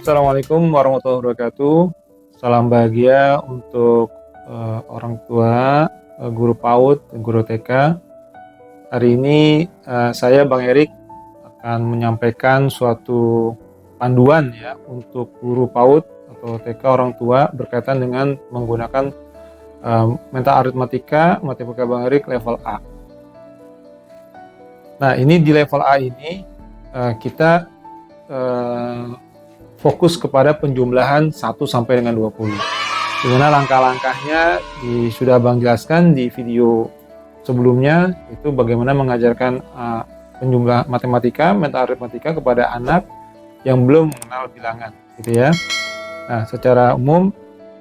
Assalamualaikum warahmatullahi wabarakatuh. Salam bahagia untuk orang tua, guru PAUD, dan guru TK. Hari ini saya Bang Erik akan menyampaikan suatu panduan ya untuk guru PAUD atau TK orang tua berkaitan dengan menggunakan mental aritmatika matematika Bang Erik level A. Nah, ini di level A ini kita fokus kepada penjumlahan 1 sampai dengan 20. Dimana langkah-langkahnya sudah Bang jelaskan di video sebelumnya, itu bagaimana mengajarkan penjumlah matematika, mental aritmatika kepada anak yang belum mengenal bilangan, gitu ya. Nah, secara umum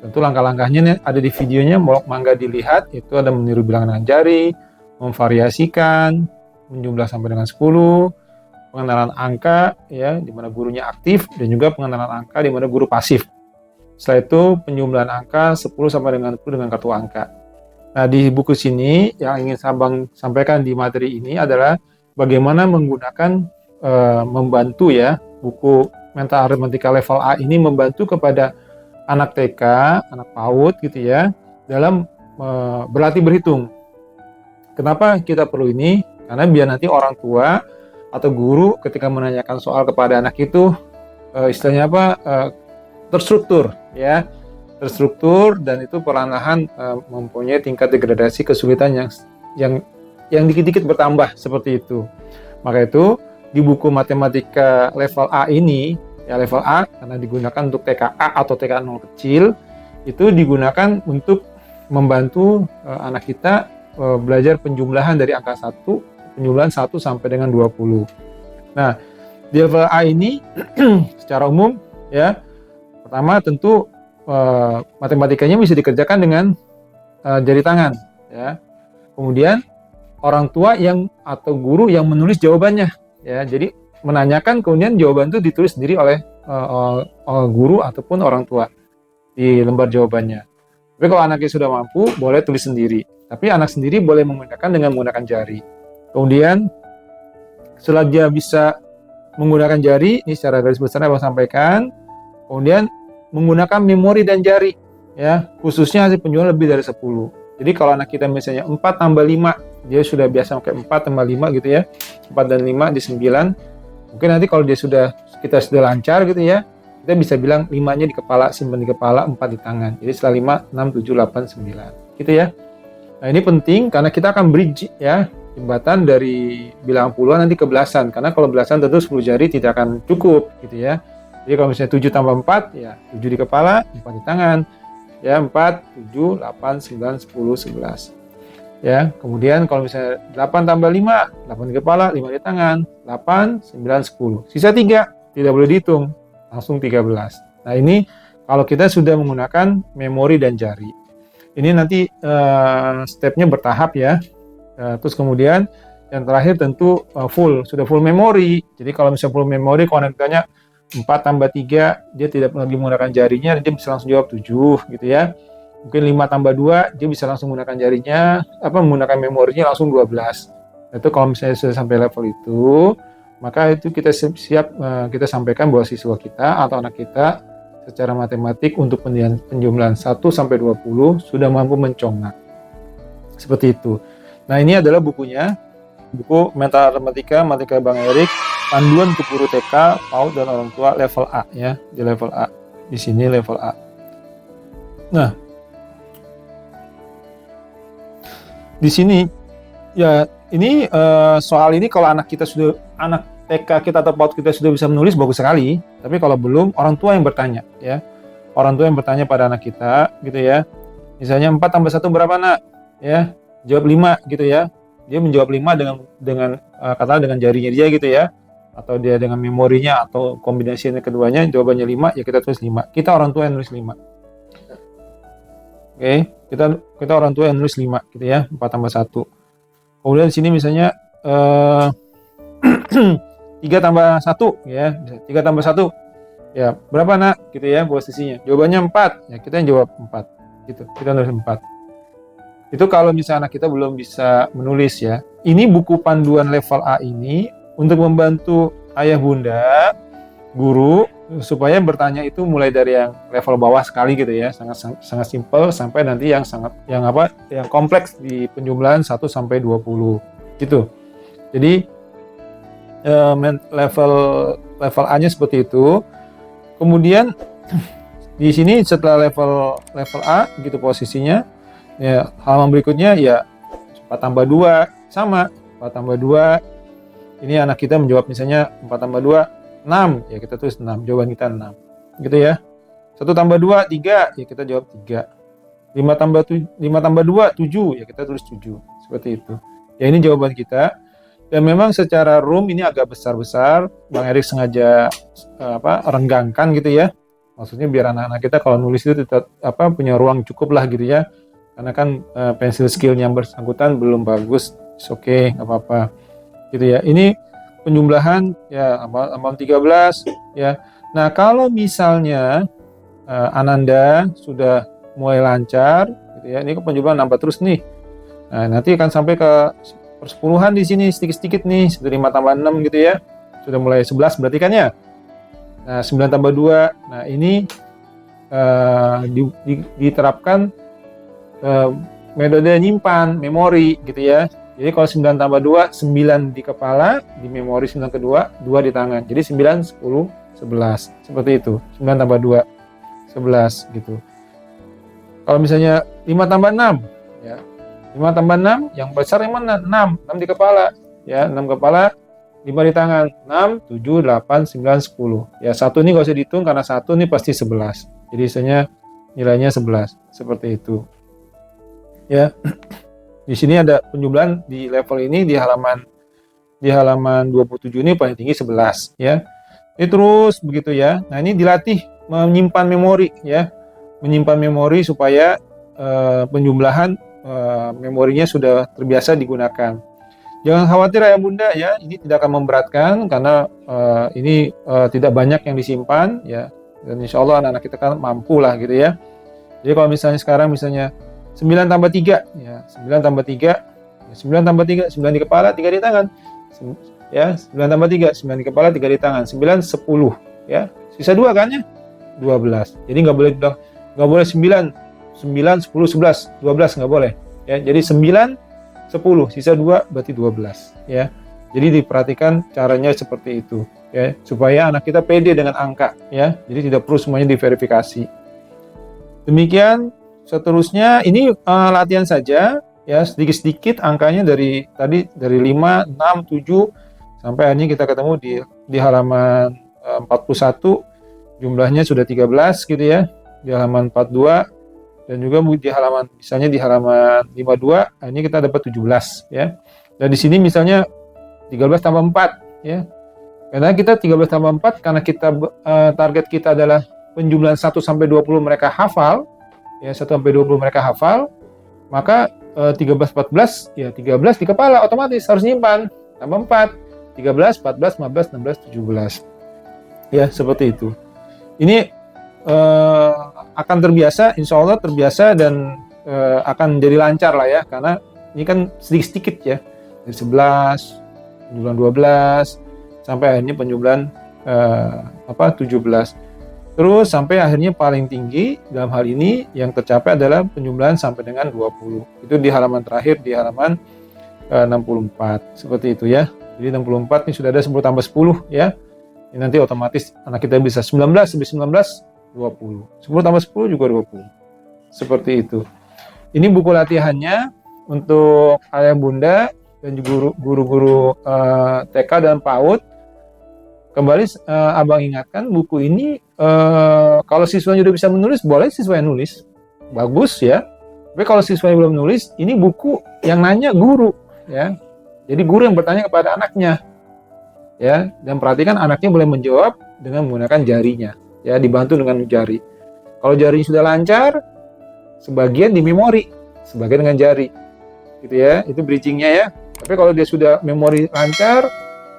tentu langkah-langkahnya ada di videonya, mangga dilihat. Itu ada meniru bilangan dengan jari, memvariasikan, menjumlah sampai dengan 10, pengenalan angka ya di mana gurunya aktif, dan juga pengenalan angka di mana guru pasif. Setelah itu penjumlahan angka 10 sampai dengan 10 dengan kartu angka. Nah, di buku sini yang ingin Sabang sampaikan di materi ini adalah bagaimana menggunakan membantu ya, buku mental aritmatika level A ini membantu kepada anak TK, anak PAUD gitu ya, dalam berlatih berhitung. Kenapa kita perlu ini? Karena biar nanti orang tua atau guru ketika menanyakan soal kepada anak itu istilahnya apa, terstruktur ya, terstruktur, dan itu perlahan-lahan mempunyai tingkat degradasi kesulitan yang dikit-dikit bertambah seperti itu. Maka itu di buku matematika level A ini ya, level A karena digunakan untuk TKA atau TK 0 kecil, itu digunakan untuk membantu anak kita belajar penjumlahan dari angka 1, penjumlahan 1 sampai dengan 20. Nah, di level A ini secara umum ya, pertama tentu matematikanya bisa dikerjakan dengan jari tangan ya. Kemudian orang tua yang atau guru yang menulis jawabannya ya. Jadi menanyakan kemudian jawaban itu ditulis sendiri oleh guru ataupun orang tua di lembar jawabannya. Tapi kalau anaknya sudah mampu, boleh tulis sendiri. Tapi anak sendiri boleh menggunakan jari. Kemudian setelah dia bisa menggunakan jari, ini secara garis besar Abang sampaikan, kemudian menggunakan memori dan jari ya, khususnya hasil penjualan lebih dari 10. Jadi kalau anak kita misalnya 4 tambah 5, dia sudah biasa pakai 4 tambah 5 gitu ya, 4 dan 5 di 9. Mungkin nanti kalau kita sudah lancar gitu ya, kita bisa bilang 5-nya di kepala, simpan di kepala, 4 di tangan. Jadi setelah 5, 6, 7, 8, 9 gitu ya. Nah, ini penting karena kita akan bridge ya, jembatan dari bilangan puluhan nanti ke belasan, karena kalau belasan tentu 10 jari tidak akan cukup gitu ya. Jadi kalau misalnya 7 tambah 4 ya 7 di kepala, 4 di tangan ya, 4, 7, 8, 9, 10, 11 ya. Kemudian kalau misalnya 8 tambah 5, 8 di kepala, 5 di tangan, 8, 9, 10, sisa 3 tidak boleh dihitung, langsung 13. Nah, ini kalau kita sudah menggunakan memori dan jari. Ini nanti stepnya bertahap ya. Terus kemudian yang terakhir tentu sudah full memori. Jadi kalau misalnya full memori, kalau anak ditanya 4 tambah 3, dia tidak lagi menggunakan jarinya, dia bisa langsung jawab 7 gitu ya. Mungkin 5 tambah 2, dia bisa langsung menggunakan jarinya, menggunakan memorinya langsung 12. Itu kalau misalnya sudah sampai level itu, maka itu kita siap kita sampaikan bahwa siswa kita atau anak kita secara matematik untuk penjumlahan 1 sampai 20 sudah mampu mencongak. Seperti itu. Nah, ini adalah bukunya, buku mental aritmatika matematika Bang Erik, panduan untuk guru TK, PAUD, dan orang tua level A ya, di level A. Di sini level A. Nah, di sini ya, ini soal ini kalau anak TK kita atau PAUD kita sudah bisa menulis, bagus sekali. Tapi kalau belum, orang tua yang bertanya ya. Orang tua yang bertanya pada anak kita gitu ya. Misalnya 4 tambah 1 berapa, Nak? Ya, jawab 5 gitu ya. Dia menjawab 5 dengan katakanlah dengan jarinya dia gitu ya. Atau dia dengan memorinya atau kombinasinya keduanya, jawabannya 5, ya kita tulis 5. Kita orang tua yang nulis 5. Oke, kita orang tua yang nulis 5 gitu ya, 4 tambah 1. Kemudian di sini misalnya 3 tambah 1 ya, 3 tambah 1 ya berapa, Nak? Gitu ya posisinya. Jawabannya 4, ya kita yang jawab 4 gitu. Kita nulis 4. Itu kalau misalnya anak kita belum bisa menulis ya. Ini buku panduan level A ini untuk membantu ayah bunda, guru supaya bertanya itu mulai dari yang level bawah sekali gitu ya, sangat simpel sampai nanti yang yang kompleks di penjumlahan 1 sampai 20 gitu. Jadi level A-nya seperti itu. Kemudian di sini setelah level A gitu posisinya, ya halaman berikutnya ya 4 tambah 2 sama 4 tambah 2. Ini anak kita menjawab misalnya 4 tambah 2 6, ya kita tulis 6, jawaban kita 6 gitu ya. 1 tambah 2 3, ya kita jawab 3. 5 tambah 2 7, ya kita tulis 7. Seperti itu ya, ini jawaban kita. Dan memang secara room ini agak besar-besar, Bang Erik sengaja renggangkan gitu ya, maksudnya biar anak-anak kita kalau nulis itu tetap punya ruang cukup lah gitu ya, karena kan pensil skillnya yang bersangkutan belum bagus. Oke, nggak apa-apa gitu ya. Ini penjumlahan ya halaman 13 ya. Nah, kalau misalnya Ananda sudah mulai lancar gitu ya, ini penjumlahan nambah terus nih. Nah, nanti akan sampai ke persepuluhan di sini sedikit-sedikit nih, seperti 5 tambah 6 gitu ya. Sudah mulai 11 berarti kan ya. Nah, 9 tambah 2. Nah, ini diterapkan metode nyimpan memori gitu ya. Jadi kalau 9 tambah 2, 9 di kepala, di memori 9 kedua, 2 di tangan. Jadi 9, 10, 11. Seperti itu. 9 tambah 2, 11 gitu. Kalau misalnya 5 tambah 6, ya. 5 tambah 6, yang besar yang mana? 6. 6 di kepala. Ya, 6 kepala, 5 di tangan. 6, 7, 8, 9, 10. Ya, 1 ini nggak usah dihitung karena 1 ini pasti 11. Jadi misalnya nilainya 11. Seperti itu. Ya. Di sini ada penjumlahan di level ini di halaman 27 ini paling tinggi 11 ya. Ini terus begitu ya. Nah, ini dilatih menyimpan memori ya. Menyimpan memori supaya penjumlahan memorinya sudah terbiasa digunakan. Jangan khawatir ayah bunda ya, ini tidak akan memberatkan karena ini tidak banyak yang disimpan ya. Dan insya Allah anak-anak kita kan mampu lah gitu ya. Jadi kalau misalnya sekarang 9 tambah 3, ya 9 tambah 3, 9 tambah 3, 9 di kepala, 3 di tangan, ya 9 tambah 3, 9 di kepala, 3 di tangan, 9, 10, ya sisa 2 kan ya, 12. Jadi nggak boleh 9, 10, 11, 12 nggak boleh, ya jadi 9, 10, sisa 2 berarti 12, ya. Jadi diperhatikan caranya seperti itu, ya supaya anak kita pede dengan angka, ya jadi tidak perlu semuanya diverifikasi. Demikian. Seterusnya ini latihan saja ya, sedikit-sedikit angkanya dari 5, 6, 7 sampai akhirnya kita ketemu di halaman 41 jumlahnya sudah 13 gitu ya. Di halaman 42 dan juga di halaman misalnya di halaman 52 akhirnya kita dapat 17 ya. Dan di sini misalnya 13 tambah 4 ya. Karena kita 13 tambah 4 karena kita target kita adalah penjumlahan 1 sampai 20 mereka hafal. Ya 1 sampai 20 mereka hafal, maka 13 14 ya 13 di kepala otomatis harus nyimpan, tambah 4 13 14 15 16 17 ya seperti itu. Ini akan terbiasa, insya Allah terbiasa dan akan jadi lancar lah ya, karena ini kan sedikit-sedikit ya, dari 11 penjumlahan 12 sampai akhirnya penjumlahan 17. Terus sampai akhirnya paling tinggi dalam hal ini yang tercapai adalah penjumlahan sampai dengan 20. Itu di halaman terakhir, di halaman 64. Seperti itu ya. Jadi 64 ini sudah ada 10 tambah 10 ya. Ini nanti otomatis anak kita bisa 19 lebih 19, 20. 10 tambah 10 juga 20. Seperti itu. Ini buku latihannya untuk ayah bunda dan juga guru-guru TK dan PAUD. Kembali abang ingatkan buku ini kalau siswanya udah bisa menulis boleh siswanya nulis, bagus ya. Tapi kalau siswanya belum nulis, ini buku yang nanya guru ya. Jadi guru yang bertanya kepada anaknya ya, dan perhatikan anaknya boleh menjawab dengan menggunakan jarinya ya, dibantu dengan jari. Kalau jarinya sudah lancar, sebagian di memori, sebagian dengan jari gitu ya. Itu bridgingnya ya. Tapi kalau dia sudah memori lancar,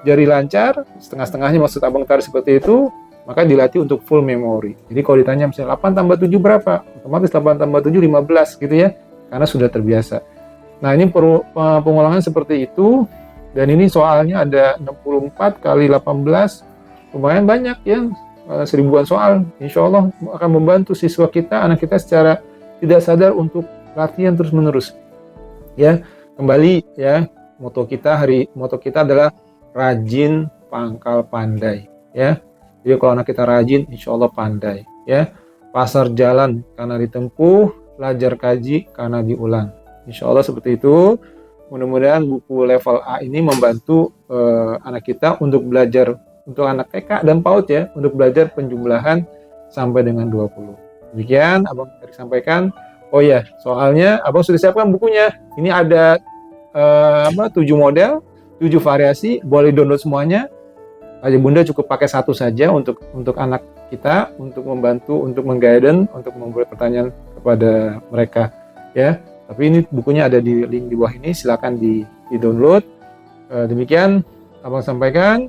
jari lancar, setengah-setengahnya maksud abang tarik seperti itu, maka dilatih untuk full memory. Jadi kalau ditanya misalnya 8 tambah 7 berapa? Otomatis 8 tambah 7 15 gitu ya, karena sudah terbiasa. Nah ini pengulangan seperti itu, dan ini soalnya ada 64 kali 18, lumayan banyak ya, seribuan soal, insya Allah akan membantu siswa kita, anak kita secara tidak sadar untuk latihan terus-menerus. Ya, kembali ya, moto kita adalah rajin pangkal pandai. Ya, jadi kalau anak kita rajin, insya Allah pandai. Ya, pasar jalan karena ditempuh, belajar kaji karena diulang. Insya Allah seperti itu. Mudah-mudahan buku level A ini membantu anak kita untuk belajar, untuk anak TK dan PAUD ya, untuk belajar penjumlahan sampai dengan 20. Demikian Abang tadi sampaikan. Oh ya, soalnya Abang sudah siapkan bukunya. Ini ada 7 model, 7 variasi, boleh download semuanya. Ayah Bunda cukup pakai satu saja untuk anak kita, untuk membantu, untuk mengguidance, untuk membuat pertanyaan kepada mereka ya. Tapi ini bukunya ada di link di bawah ini, silakan di-download. Demikian Abang sampaikan.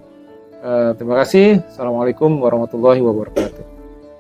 Terima kasih. Assalamualaikum warahmatullahi wabarakatuh.